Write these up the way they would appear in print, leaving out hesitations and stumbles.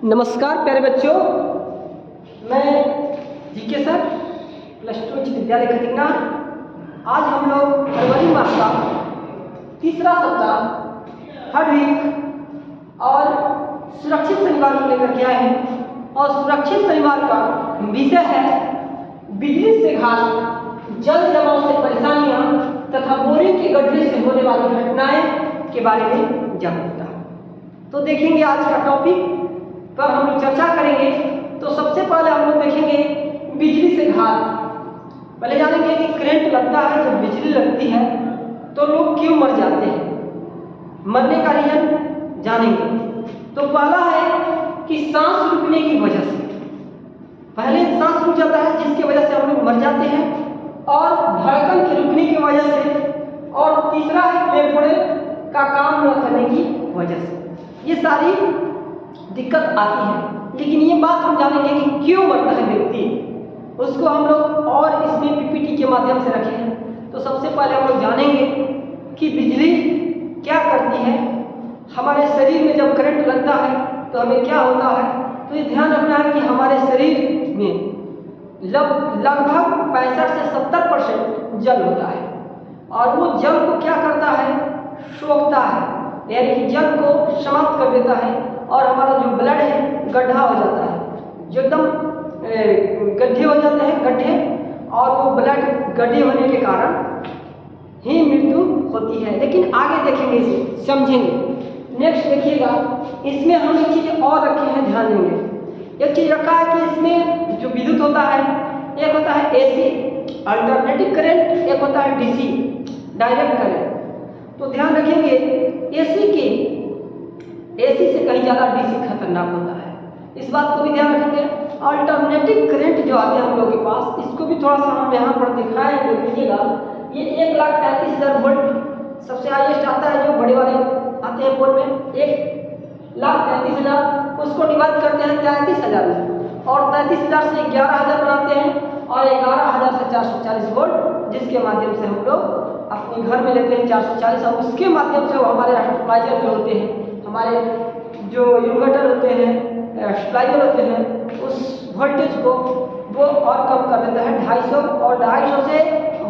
नमस्कार प्यारे बच्चों, मैं जीके सर +2 उच्च विद्यालय खतिकना। आज हम लोग फरवरी मास का तीसरा सप्ताह हर वीक और सुरक्षित शनिवार को लेकर के आए हैं और सुरक्षित शनिवार का विषय है बिजली से घात, जल जमाव से परेशानियां तथा बोरिंग के गड्ढे से होने वाली घटनाएं के बारे में जागरूकता। तो देखेंगे आज का टॉपिक पर हम लोग चर्चा करेंगे। तो सबसे पहले हम लोग देखेंगे बिजली से घात। पहले जानेंगे कि करंट लगता है, जब बिजली लगती है तो लोग क्यों मर जाते हैं, मरने का रीजन जानेंगे। तो पहला है कि सांस रुकने की वजह से, पहले सांस रुक जाता है जिसकी वजह से हम लोग मर जाते हैं, और धड़कन के रुकने की वजह से, और तीसरा है फेफड़े का काम न करने की वजह से। ये सारी दिक्कत आती है, लेकिन ये बात हम जानेंगे कि क्यों मरता है व्यक्ति, उसको हम लोग और इसमें पीपीटी के माध्यम से रखे हैं। तो सबसे पहले हम लोग जानेंगे कि बिजली क्या करती है। हमारे शरीर में जब करंट लगता है तो हमें क्या होता है, तो ये ध्यान रखना है कि हमारे शरीर में लगभग 65 से 70% जल होता है, और वो जल को क्या करता है, सोखता है, यानी कि जल को समाप्त कर देता है, और हमारा जो ब्लड है गड्ढा हो जाता है, जो एकदम गड्ढे हो जाते हैं गड्ढे, और वो ब्लड गड्ढे होने के कारण ही मृत्यु होती है। लेकिन आगे देखेंगे, इसे समझेंगे। नेक्स्ट देखिएगा, इसमें हम एक चीज़ और रखे हैं, ध्यान देंगे। एक चीज़ रखा है कि इसमें जो विद्युत होता है, एक होता है एसी अल्टरनेटिव करंट, एक होता है डीसी डायरेक्ट करंट। तो ध्यान रखेंगे एसी से कहीं ज़्यादा डीसी खतरनाक होता है, इस बात को भी ध्यान रखेंगे। अल्टरनेटिव करंट जो आते हैं हम लोग के पास, इसको भी थोड़ा सा हम यहाँ पर दिखाएं, देख लीजिएगा। ये 1,33,000 वोल्ट सबसे हाईएस्ट आता है, जो बड़े वाले आते हैं पोल में 1,33,000, उसको डिवाइड करते हैं 33,000 में, और 33,000 से 11,000 बनाते हैं, और 11,000 से 440 वोल्ट, जिसके माध्यम से हम लोग अपने घर में लेते हैं 440, और उसके माध्यम से वो हमारे स्टेबलाइजर जो होते हैं, हमारे जो इन्वर्टर होते हैं, स्टेबलाइजर होते हैं, उस वोल्टेज को वो और कम कर देता है 250, और 250 से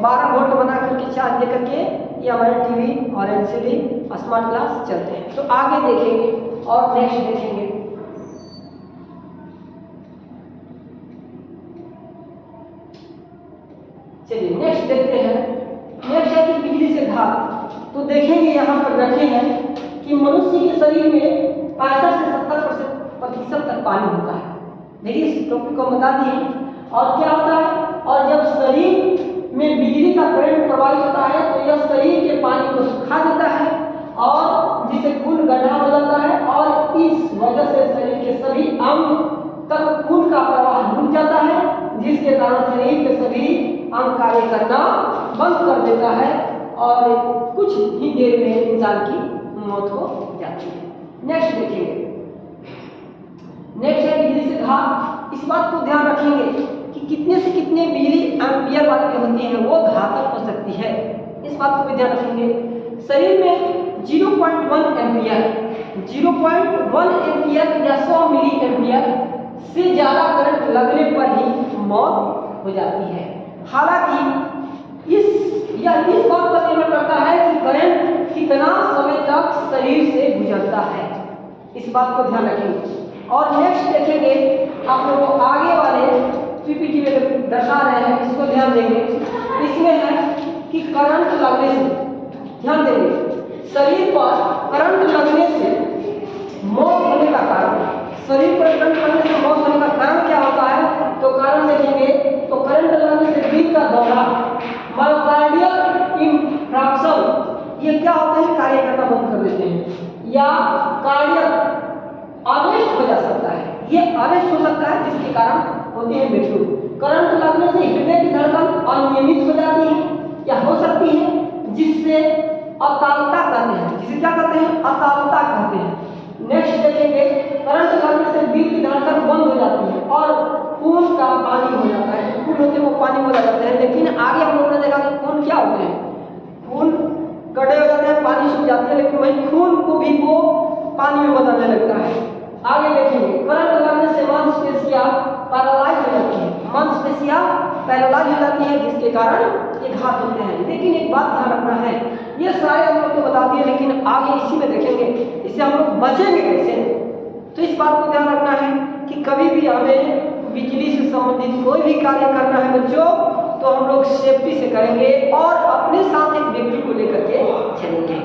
12 वोल्ट बना करके चार्ज दे करके ये हमारे टीवी और एलसीडी स्मार्ट ग्लास चलते हैं। तो आगे देखेंगे और नेक्स्ट देखेंगे। चलिए नेक्स्ट देखते हैं। नेक्स्ट है कि बिजली से घात। तो देखेंगे यहाँ पर रखे हैं कि मनुष्य के शरीर में 65 से 70% तक पानी होता है। देखिए इस टॉपिक को बता दिए। और क्या होता है, और जब शरीर में बिजली का करंट प्रवाहित होता है तो यह शरीर के पानी को सुखा देता है, और जिससे खून गड्ढा हो जाता है, और इस वजह से शरीर के सभी अंग तक खून का प्रवाह रुक जाता है, जिसके कारण शरीर के सभी अंग कार्य करना बंद कर देता है, और कुछ ही देर में इंसान की मौत हो जाती है। नेक्स्ट देखेंगे। नेक्स्ट है बिजली से घात। इस बात को ध्यान रखेंगे कि कितने से कितने बिजली एम्पियर वाली होती है वो घातक हो सकती है, इस बात को भी ध्यान रखेंगे। शरीर में 0.1 एम्पियर, 0.1 एम्पियर या 100 मिली एम्पियर से ज़्यादा करंट लगने पर ही मौत हो जाती है। हालांकि इस बात पर निर्भर करता है कि करंट कितना समय तक शरीर से गुजरता है, इस बात को ध्यान रखेंगे। और नेक्स्ट देखेंगे, आप लोगों को आगे वाले पीपीटी में दर्शा रहे हैं, इसको ध्यान देंगे। इसमें है कि करंट लगने से, ध्यान देंगे, शरीर पर करंट लगने से मौत होने का कारण, शरीर पर करंट लगने से मौत होने का कारण क्या होता है, तो कारण देखेंगे। तो करंट लगने से दिल का दौरा, मायोकार्डियल इंफ्राक्शन, ये क्या होते हैं, कार्य करना बंद कर देते हैं, या कार्डियक अरेस्ट हो जा सकता है, ये अरेस्ट हो सकता है, जिसके कारण होती है मृत्यु। करंट लगने से हृदय की धड़कन अनियमित हो जाती है या हो सकती है, जिससे अकालता कहते हैं, जिसे क्या कहते हैं, अकालता कहते हैं। नेक्स्ट देखेंगे, करंट लगने से दिल की धड़कन बंद हो जाती है और खून का पानी हो जाता है, खून होते हैं वो पानी हो जाते हैं। लेकिन आगे हम लोगों ने देखा कि खून क्या होते हैं, खून गड्ढे हो जाते हैं, पानी सूख जाते हैं, लेकिन वही खून को भी वो पानी में बदलने लगता है। आगे देखेंगे, करंट मांसपेशियां पैरालाइज हो जाती है, जिसके कारण ये घात होते हैं। लेकिन एक बात ध्यान रखना है, ये सारे हम लोग को बता दिए, लेकिन आगे इसी में देखेंगे इससे हम लोग बचेंगे कैसे। तो इस बात को ध्यान रखना है कि कभी भी हमें बिजली से संबंधित कोई भी कार्य करना है बच्चों, तो हम लोग सेफ्टी से करेंगे और अपने साथ एक व्यक्ति को लेकर के चलेंगे।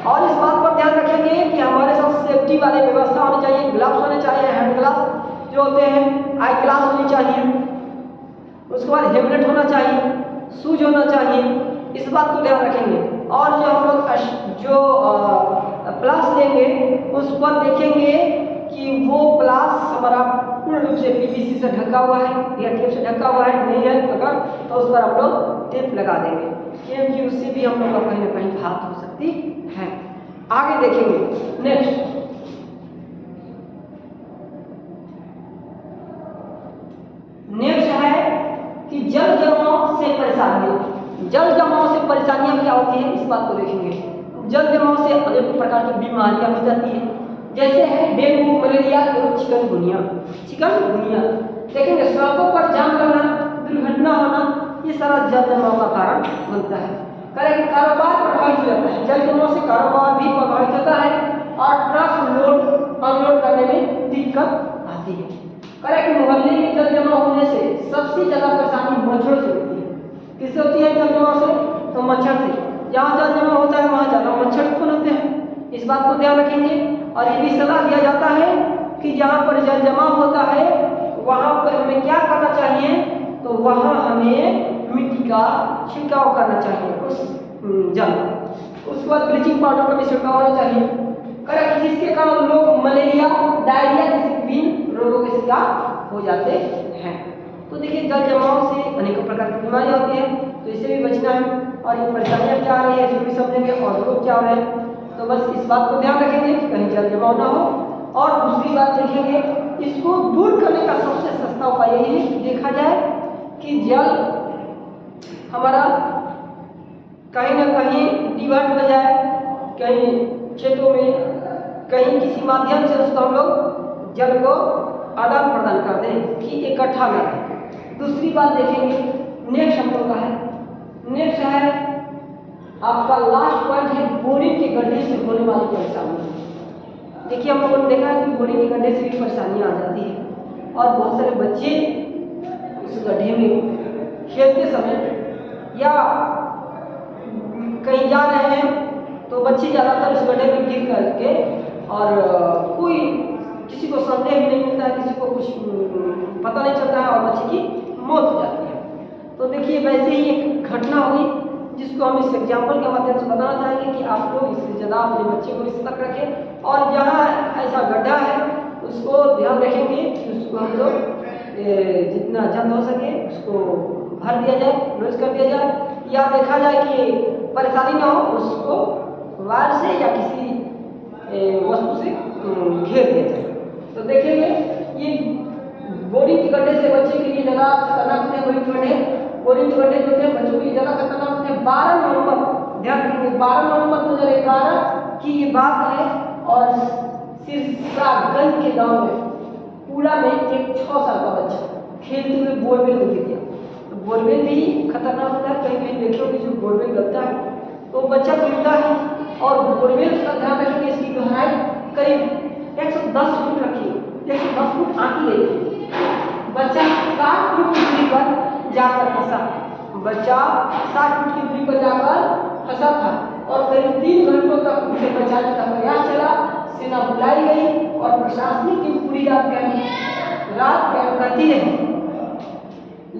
और इस बात पर ध्यान रखेंगे कि हमारे साथ सेफ्टी वाले व्यवस्था होनी चाहिए, ग्लव्स होने चाहिए, हैंड ग्लव्स जो होते हैं, आई ग्लास होनी चाहिए, उसके बाद हेलमेट होना चाहिए, शूज होना चाहिए, इस बात को ध्यान रखेंगे। और जो हम लोग जो प्लास लेंगे उस पर देखेंगे कि वो प्लास हमारा पूर्ण रूप से पीवीसी से ढका हुआ है या टेप से ढका हुआ है, नहीं है अगर तो उस पर हम लोग टेप लगा देंगे, क्योंकि उससे भी हम लोग का कहीं ना कहीं घात हो सकती है। आगे देखेंगे नेक्स्ट है कि जल जमाव से परेशानियां। जल जमाव से परेशानियां क्या होती है, इस बात को देखेंगे। जल जमाव से अनेक प्रकार की बीमारियां हो जाती है, जैसे है डेंगू, मलेरिया और चिकनगुनिया। चिकनगुनिया देखेंगे, सड़कों पर जाम लगना, दुर्घटना होना, ये सारा जल जमाव का कारण बनता है। करें कारोबार प्रभावित हो जाता है, जल जमाव से कारोबार भी प्रभावित होता है और ट्रक लोड अनलोड करने में दिक्कत आती है। करें मोहल्ले में जल जमाव होने से सबसे ज्यादा परेशानी मच्छरों से होती है। किससे होती है जल जमाव से? तो मच्छर से। जहाँ जल जमाव होता है वहाँ ज्यादा मच्छर उत्पन्न होते हैं, इस बात को ध्यान रखेंगे। और ये भी सलाह दिया जाता है कि जहाँ पर जल जमाव होता है वहाँ पर हमें क्या करना चाहिए, तो वहाँ हमें मिट्टी का छिड़काव करना चाहिए उस जल, उसके बाद ब्लीचिंग पाउडर का भी छिड़काव होना चाहिए। करेक्ट, जिसके कारण लोग मलेरिया, डायरिया जैसे विभिन्न रोगों के शिकार हो जाते हैं। तो देखिए जल जमाव से अनेकों प्रकार की बीमारियां होती हैं, तो इससे भी बचना है। और ये परेशानियां क्या आ रही है इसको भी समझेंगे और रोग क्या हो रहे हैं, तो बस इस बात को ध्यान रखेंगे कि कहीं जल जमाव ना हो। और दूसरी बात देखेंगे, इसको दूर करने का सबसे सस्ता उपाय यही है कि देखा जाए कि जल हमारा कहीं ना कहीं डिवर्ट हो जाए, कहीं खेतों में कहीं किसी माध्यम से उसको हम लोग जल को आदान प्रदान कर दें कि इकट्ठा ना रहे। दूसरी बात देखेंगे, नेक्स्ट हम लोग का है, नेक्स्ट है आपका लास्ट पॉइंट है बोरिंग के गड्ढे से होने वाली परेशानी। देखिए हम लोगों ने देखा है कि बोरिंग के गड्ढे से भी परेशानियां आ जाती है और बहुत सारे बच्चे उस गड्ढे में खेलते समय या कहीं जा रहे हैं तो बच्चे ज़्यादातर उस गड्ढे में गिर करके और कोई किसी को संदेह भी नहीं मिलता है, किसी को कुछ पता नहीं चलता है और बच्चे की मौत हो जाती है। तो देखिए वैसे ही एक घटना हुई जिसको हम इस एग्जाम्पल के माध्यम से बताना चाहेंगे कि आप लोग इससे ज़्यादा अपने बच्चे को सतर्क रखें और जहाँ ऐसा गड्ढा है उसको ध्यान रखेंगे कि उसको हम लोग जितना जल्द हो सके उसको भर दिया जाए, क्लोज कर दिया जाए, या देखा जाए कि परेशानी ना हो उसको वायर से या किसी वस्तु से घेर दिया जाए। तो देखेंगे ये बोरिंग के गड्ढे से बच्चे के लिए ज़्यादा खतरनाक होते हैं। बोरिंग के गड्ढे जो होते हैं बच्चों के लिए ज़्यादा खतरनाक होते हैं। 12 नवंबर ध्यान रखेंगे, 12 नवंबर 2011 की ये बात है और सिरसागंज के गांव में पूरा में एक 6 साल का बच्चा खेलते हुए बोरवेल में गिर गया। तो बोरवेल भी खतरनाक होता है, कहीं कहीं देखो कि जो बोरवेल गलता है तो बच्चा गिरता है और बोरवेल का ध्यान रखेंगे इसकी गहराई करीब 110 फुट रखी, 110 फुट आंकी गई थी। बच्चा 60 फुट की दूरी पर जाकर फंसा, बच्चा 60 फुट की दूरी पर जाकर फंसा था और करीब 3 घंटों तक उसे बचाने का प्रयास चला। सेना बुलाई गई और प्रशासनिक टीम पूरी रात कैंप करती रही,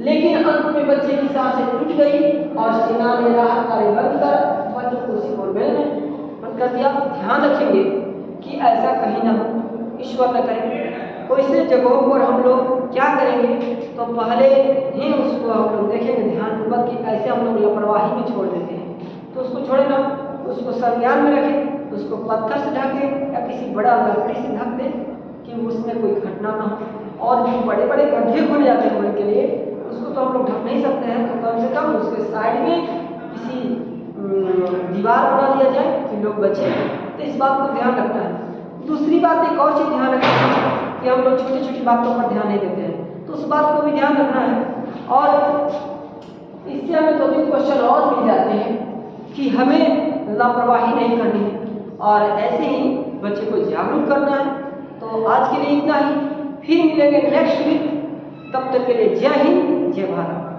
लेकिन अंत में बच्चे की सांसें टूट गई और सेना ने राहत कार्य बंद कर बच्चों को उसी बोरवेल में बंद कर दिया। ध्यान रखेंगे कि ऐसा कहीं ना हो, ईश्वर न करे। तो ऐसे जगहों पर हम लोग क्या करेंगे, तो पहले ही उसको हम लोग देखेंगे ध्यानपूर्वक कि ऐसे हम लोग लापरवाही में छोड़ देते हैं, तो उसको छोड़े ना, उसको संज्ञान में रखें, उसको पत्थर से ढकें या किसी बड़ा लकड़ी से ढक दें कि उसमें कोई घटना ना हो। और जो बड़े बड़े गड्ढे खोले जाते हैं के लिए उसको तो हम लोग ढक नहीं सकते हैं, तो कम से कम उसके साइड में किसी दीवार बना दिया जाए कि लोग बचे। तो इस बात को ध्यान रखना है। दूसरी बात एक और चीज़ ध्यान रखना है कि हम लोग छोटी छोटी बातों पर ध्यान नहीं देते हैं, तो उस बात को भी ध्यान रखना है और इससे हमें 2-3 क्वेश्चन और मिल जाते हैं कि हमें लापरवाही नहीं करनी है और ऐसे ही बच्चे को जागरूक करना है। तो आज के लिए इतना ही, फिर मिलेंगे नेक्स्ट वीक। तब तक के लिए जय हिंद, जय भारत।